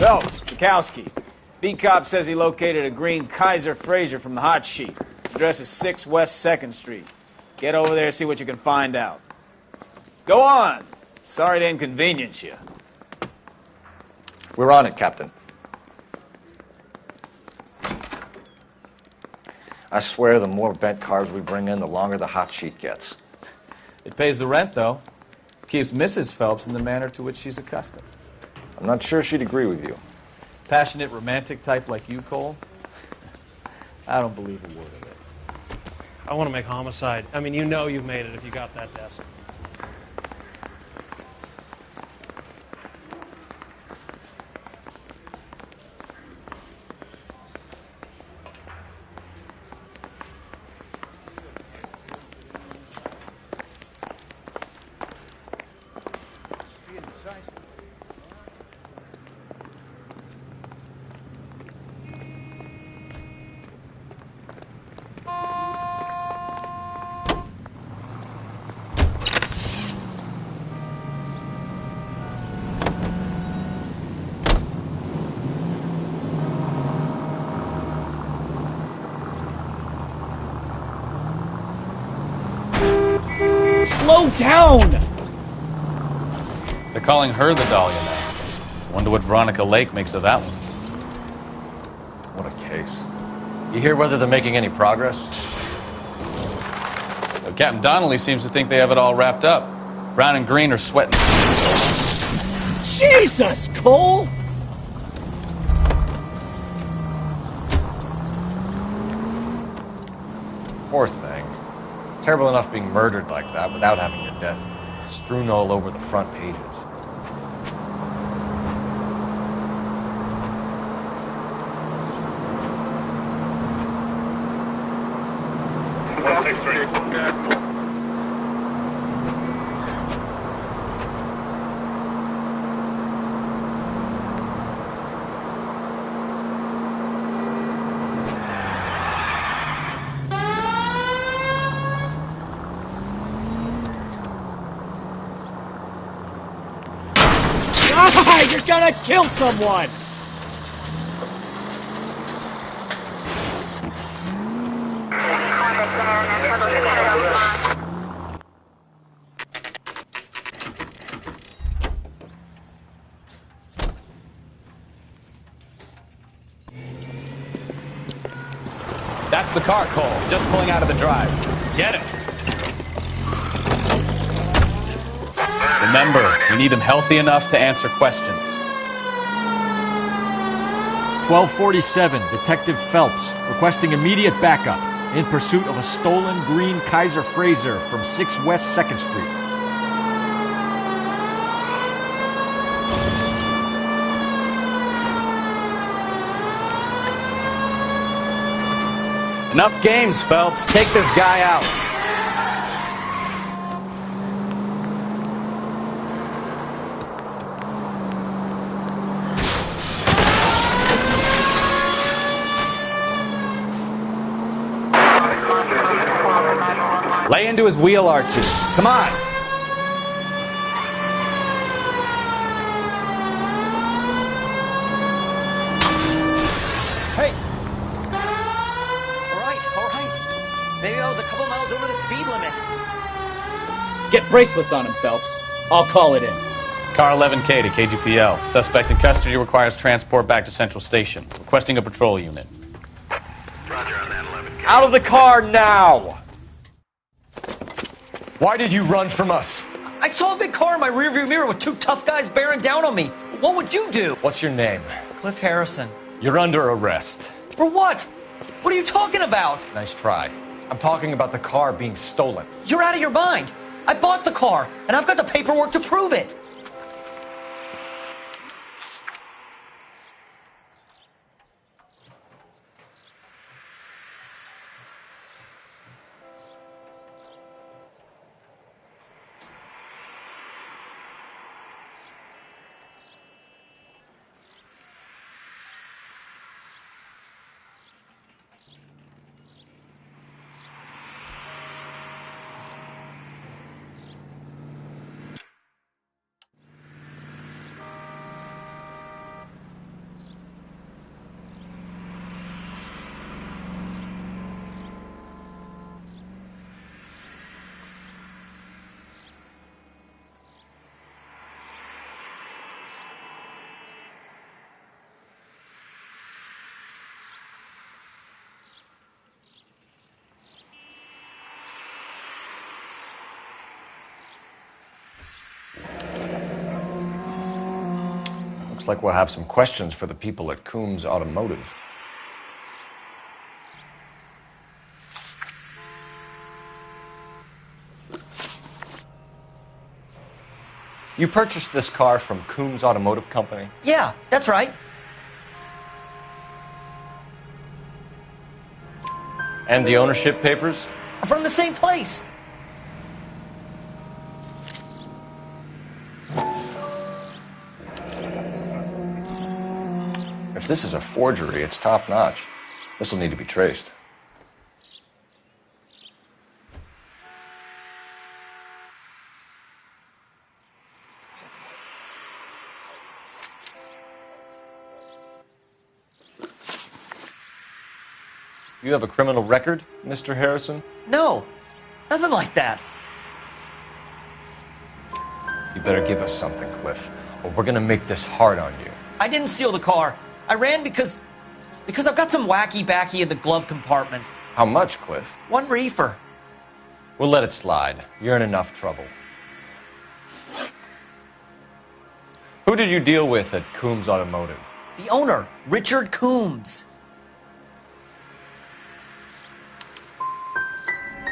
Phelps, Bukowski. B-Cop says he located a green Kaiser Frazer from the hot sheet. Address is 6 West 2nd Street. Get over there and see what you can find out. Go on. Sorry to inconvenience you. We're on it, Captain. I swear the more bent cars we bring in, the longer the hot sheet gets. It pays the rent, though. Keeps Mrs. Phelps in the manner to which she's accustomed. I'm not sure she'd agree with you. Passionate, romantic type like you, Cole? I don't believe a word of it. I want to make homicide. I mean, you know you've made it if you got that desk. Slow down! They're calling her the Dahlia now. Wonder what Veronica Lake makes of that one. What a case. You hear whether they're making any progress? Well, Captain Donnelly seems to think they have it all wrapped up. Brown and Green are sweating. Jesus, Cole! Poor thing. Terrible enough being murdered like that without having your death strewn all over the front pages. You're gonna kill someone! That's the car, Cole. Just pulling out of the drive. Get it. Remember, we need them healthy enough to answer questions. 1247, Detective Phelps, requesting immediate backup in pursuit of a stolen green Kaiser Frazer from 6 West 2nd Street. Enough games, Phelps. Take this guy out. Lay into his wheel arches. Come on. Hey! All right. Maybe I was a couple miles over the speed limit. Get bracelets on him, Phelps. I'll call it in. Car 11K to KGPL. Suspect in custody requires transport back to Central Station. Requesting a patrol unit. Roger on that 11K. Out of the car now! Why did you run from us? I saw a big car in my rearview mirror with two tough guys bearing down on me. What would you do? What's your name? Cliff Harrison. You're under arrest. For what? What are you talking about? Nice try. I'm talking about the car being stolen. You're out of your mind. I bought the car, and I've got the paperwork to prove it. Looks like we'll have some questions for the people at Coombs Automotive. You purchased this car from Coombs Automotive Company? Yeah, that's right. And the ownership papers? From the same place. If this is a forgery, it's top-notch. This will need to be traced. You have a criminal record, Mr. Harrison? No, nothing like that. You better give us something, Cliff, or we're gonna make this hard on you. I didn't steal the car. I ran because I've got some wacky backy in the glove compartment. How much, Cliff? 1 reefer. We'll let it slide. You're in enough trouble. Who did you deal with at Coombs Automotive? The owner, Richard Coombs.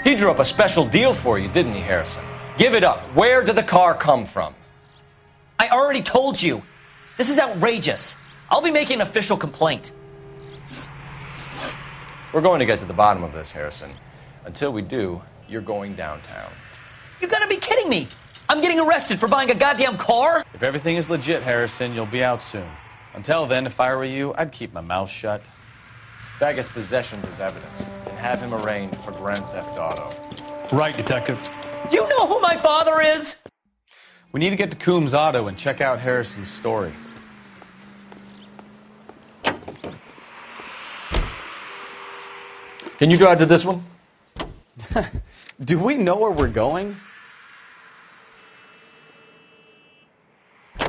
He drew up a special deal for you, didn't he, Harrison? Give it up. Where did the car come from? I already told you. This is outrageous. I'll be making an official complaint. We're going to get to the bottom of this, Harrison. Until we do, you're going downtown. You gotta be kidding me. I'm getting arrested for buying a goddamn car? If everything is legit, Harrison, you'll be out soon. Until then, if I were you, I'd keep my mouth shut. Fag his possessions as evidence and have him arraigned for grand theft auto. Right, Detective. Do you know who my father is? We need to get to Coombs Auto and check out Harrison's story. Can you drive to this one? Do we know where we're going? I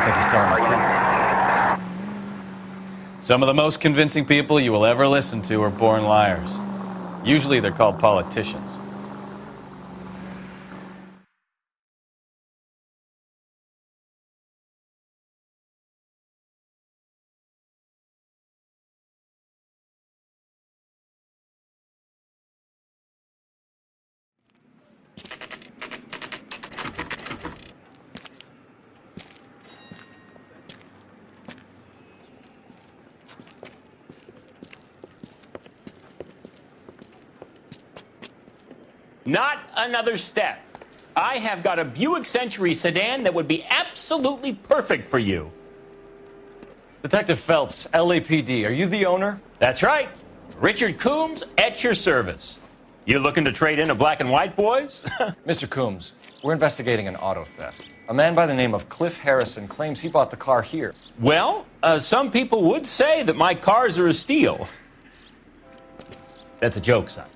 think he's telling the truth. Some of the most convincing people you will ever listen to are born liars. Usually they're called politicians. Not another step. I have got a Buick Century sedan that would be absolutely perfect for you. Detective Phelps, LAPD, are you the owner? That's right. Richard Coombs at your service. You looking to trade in a black and white, boys? Mr. Coombs, we're investigating an auto theft. A man by the name of Cliff Harrison claims he bought the car here. Well, some people would say that my cars are a steal. That's a joke, son.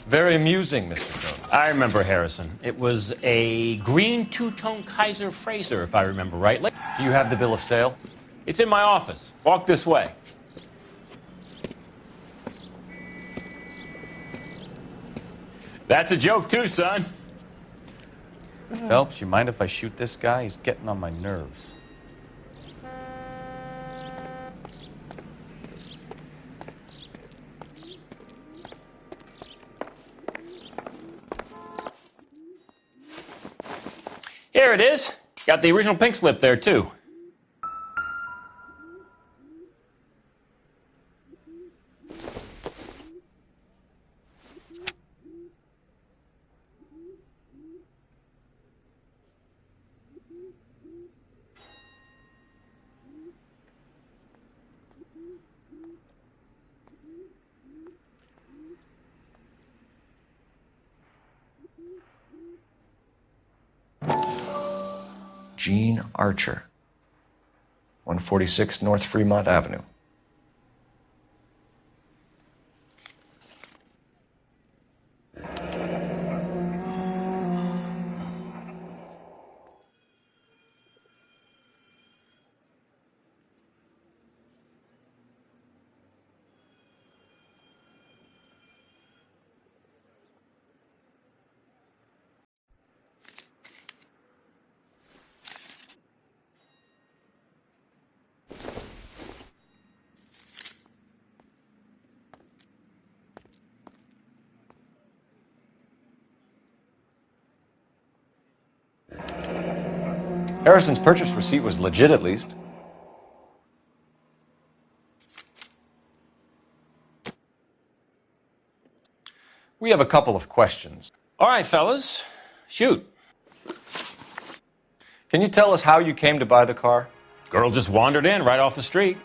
Very amusing, Mr. Coombs. I remember Harrison. It was a green two-tone Kaiser Frazer, if I remember rightly. Do you have the bill of sale? It's in my office. Walk this way. That's a joke too, son. Phelps, you mind if I shoot this guy? He's getting on my nerves. Here it is. Got the original pink slip there, too. Gene Archer, 146 North Fremont Avenue. Harrison's purchase receipt was legit, at least. We have a couple of questions. All right, fellas. Shoot. Can you tell us how you came to buy the car? Girl just wandered in right off the street.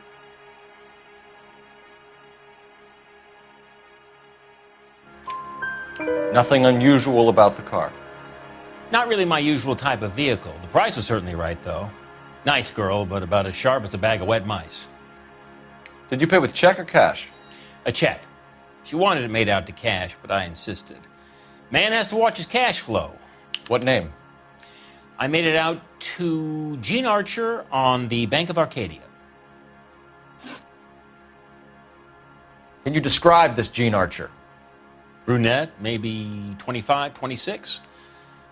Nothing unusual about the car. Not really my usual type of vehicle. The price was certainly right, though. Nice girl, but about as sharp as a bag of wet mice. Did you pay with check or cash? A check. She wanted it made out to cash, but I insisted. Man has to watch his cash flow. What name? I made it out to Gene Archer on the Bank of Arcadia. Can you describe this Gene Archer? Brunette, maybe 25, 26.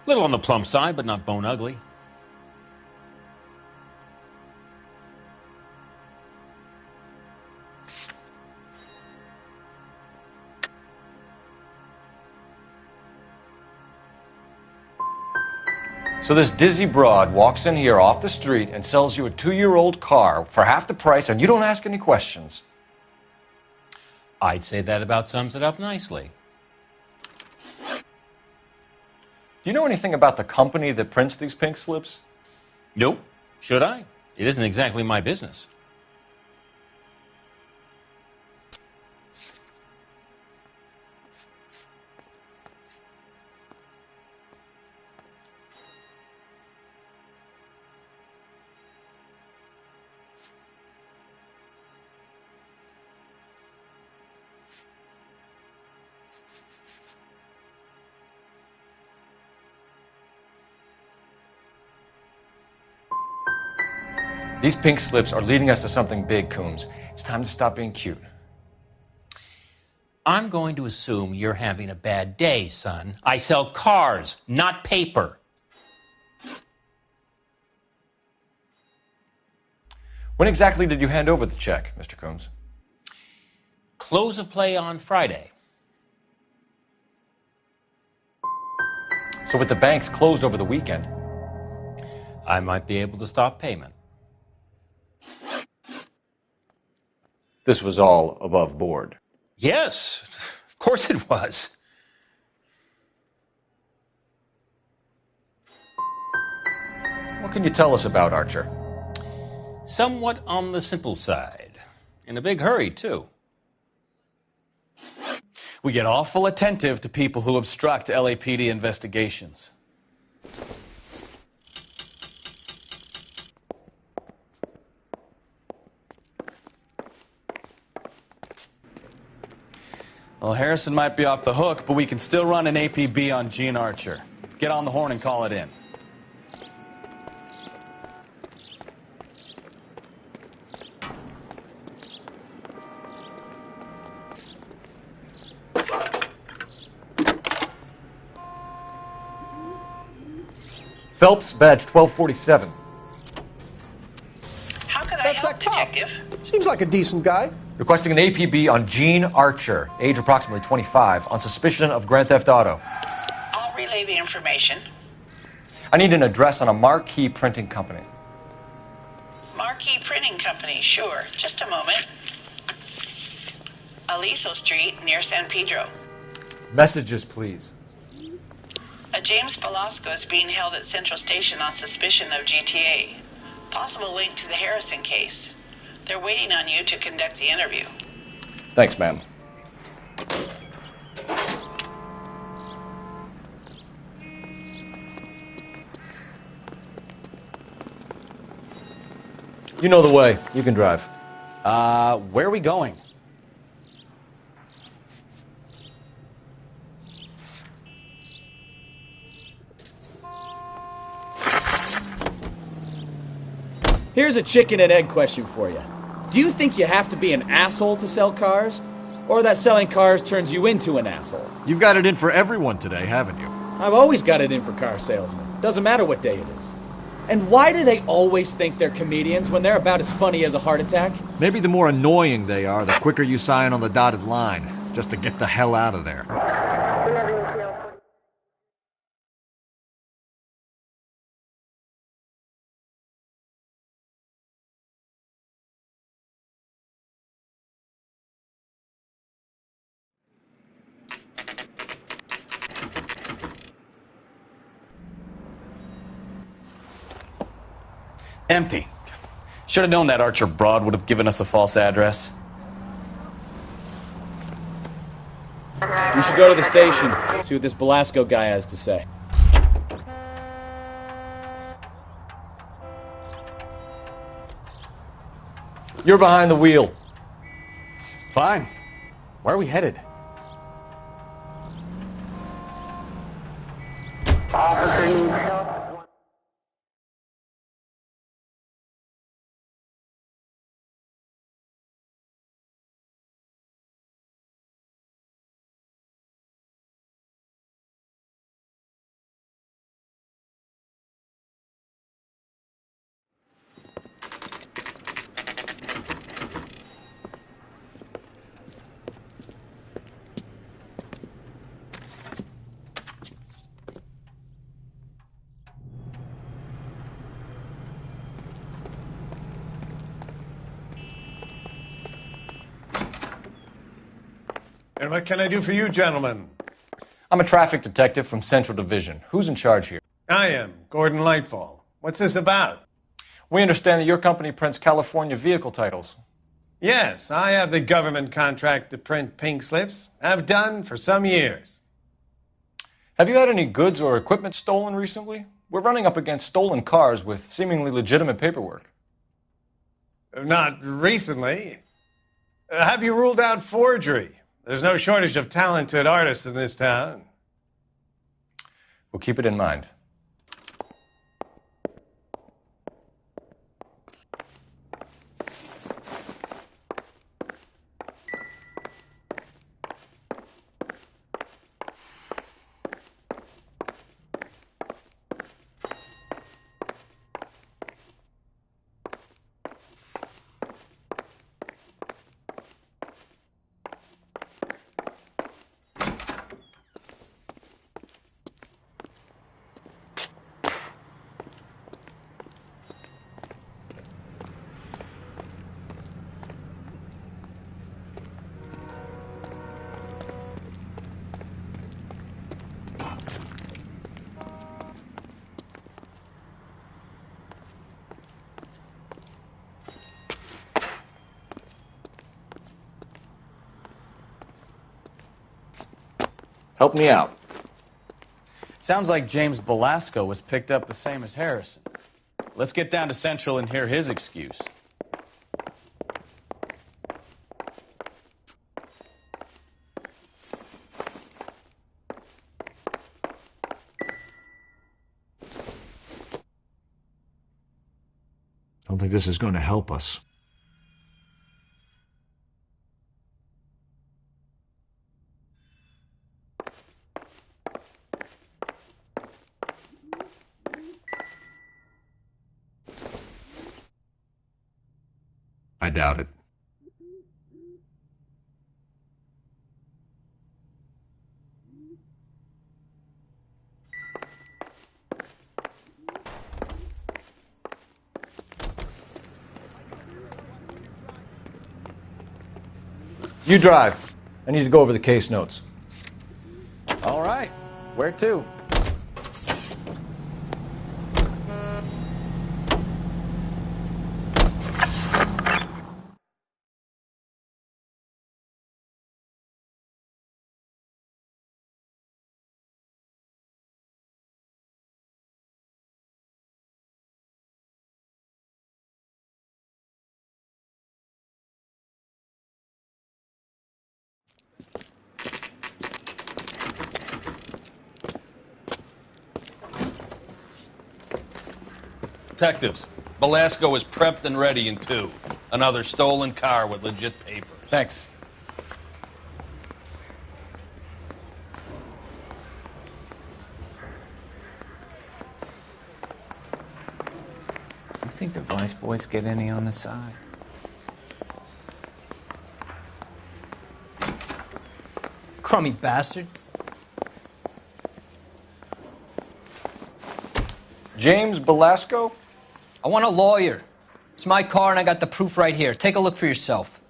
Little on the plump side, but not bone ugly. So this dizzy broad walks in here off the street and sells you a 2-year-old car for half the price, and you don't ask any questions. I'd say that about sums it up nicely. Do you know anything about the company that prints these pink slips? Nope. Should I? It isn't exactly my business. These pink slips are leading us to something big, Coombs. It's time to stop being cute. I'm going to assume you're having a bad day, son. I sell cars, not paper. When exactly did you hand over the check, Mr. Coombs? Close of play on Friday. So with the banks closed over the weekend, I might be able to stop payment. this was all above board. Yes, of course it was. What can you tell us about Archer? Somewhat on the simple side. In a big hurry, too. We get awful attentive to people who obstruct LAPD investigations. Well, Harrison might be off the hook, but we can still run an APB on Gene Archer. Get on the horn and call it in. Phelps, badge 1247. How can I That's help, that cop. Detective? Seems like a decent guy. Requesting an APB on Gene Archer, age approximately 25, on suspicion of Grand Theft Auto. I'll relay the information. I need an address on a marquee printing company. Marquee Printing Company, sure. Just a moment. Aliso Street, near San Pedro. Messages, please. A James Velasco is being held at Central Station on suspicion of GTA. Possible link to the Harrison case. They're waiting on you to conduct the interview. Thanks, ma'am. You know the way. You can drive. Where are we going? Here's a chicken and egg question for you. Do you think you have to be an asshole to sell cars? Or that selling cars turns you into an asshole? You've got it in for everyone today, haven't you? I've always got it in for car salesmen. Doesn't matter what day it is. And why do they always think they're comedians when they're about as funny as a heart attack? Maybe the more annoying they are, the quicker you sign on the dotted line, just to get the hell out of there. Empty. Should have known that Archer broad would have given us a false address. We should go to the station, see what this Belasco guy has to say. You're behind the wheel. Fine. Where are we headed? And what can I do for you, gentlemen? I'm a traffic detective from Central Division. Who's in charge here? I am, Gordon Lightfall. What's this about? We understand that your company prints California vehicle titles. Yes, I have the government contract to print pink slips. I've done for some years. Have you had any goods or equipment stolen recently? We're running up against stolen cars with seemingly legitimate paperwork. Not recently. Have you ruled out forgery? There's no shortage of talented artists in this town. We'll keep it in mind. Help me out. Sounds like James Belasco was picked up the same as Harrison. Let's get down to Central and hear his excuse. I don't think this is going to help us. I doubt it. You drive. I need to go over the case notes. All right. Where to? Detectives, Belasco is prepped and ready in 2. Another stolen car with legit papers. Thanks. You think the Vice Boys get any on the side? Crummy bastard. James Belasco? I want a lawyer. It's my car and I got the proof right here. Take a look for yourself.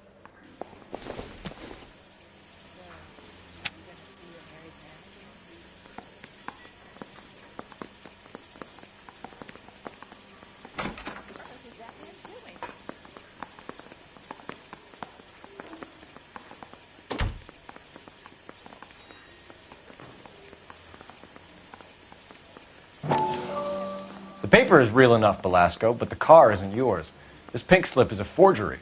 The paper is real enough, Belasco, but the car isn't yours. This pink slip is a forgery.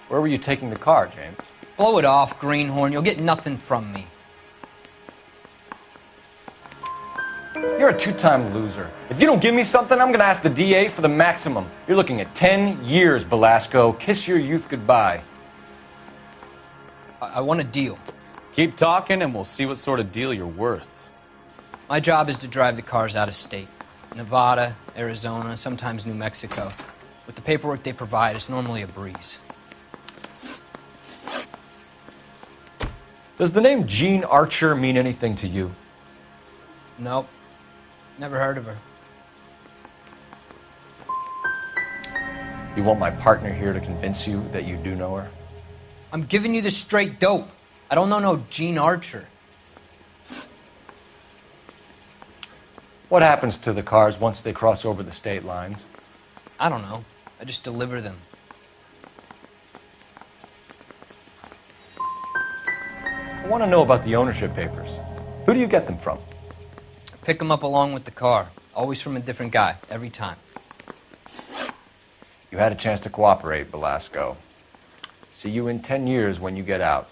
Where were you taking the car, James? Blow it off, greenhorn. You'll get nothing from me. You're a two-time loser. If you don't give me something, I'm going to ask the DA for the maximum. You're looking at 10 years, Belasco. Kiss your youth goodbye. I want a deal. Keep talking and we'll see what sort of deal you're worth. My job is to drive the cars out of state. Nevada, Arizona, sometimes New Mexico. With the paperwork they provide, it's normally a breeze. Does the name Jean Archer mean anything to you? Nope. Never heard of her. You want my partner here to convince you that you do know her? I'm giving you the straight dope. I don't know no Jean Archer. What happens to the cars once they cross over the state lines? I don't know. I just deliver them. I want to know about the ownership papers. Who do you get them from? I pick them up along with the car. Always from a different guy, every time. You had a chance to cooperate, Belasco. See you in 10 years when you get out.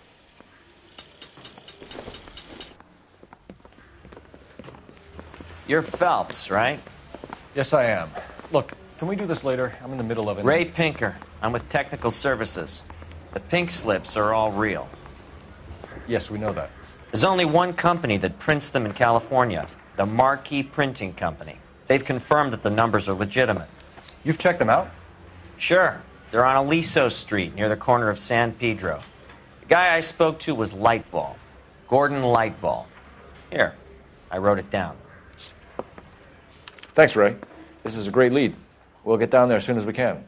You're Phelps, right? Yes, I am. Look, can we do this later? I'm in the middle of it. Ray Pinker. I'm with Technical Services. The pink slips are all real. Yes, we know that. There's only one company that prints them in California, the Marquee Printing Company. They've confirmed that the numbers are legitimate. You've checked them out? Sure. They're on Aliso Street, near the corner of San Pedro. The guy I spoke to was Lightval. Gordon Lightval. Here, I wrote it down. Thanks, Ray. This is a great lead. We'll get down there as soon as we can.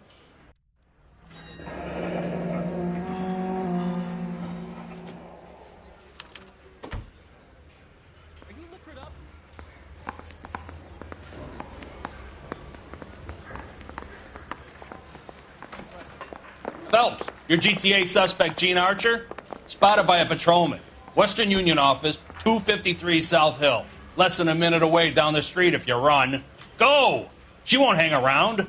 Phelps, your GTA suspect, Jean Archer, spotted by a patrolman. Western Union office, 253 South Hill. Less than a minute away down the street if you run. Go! She won't hang around.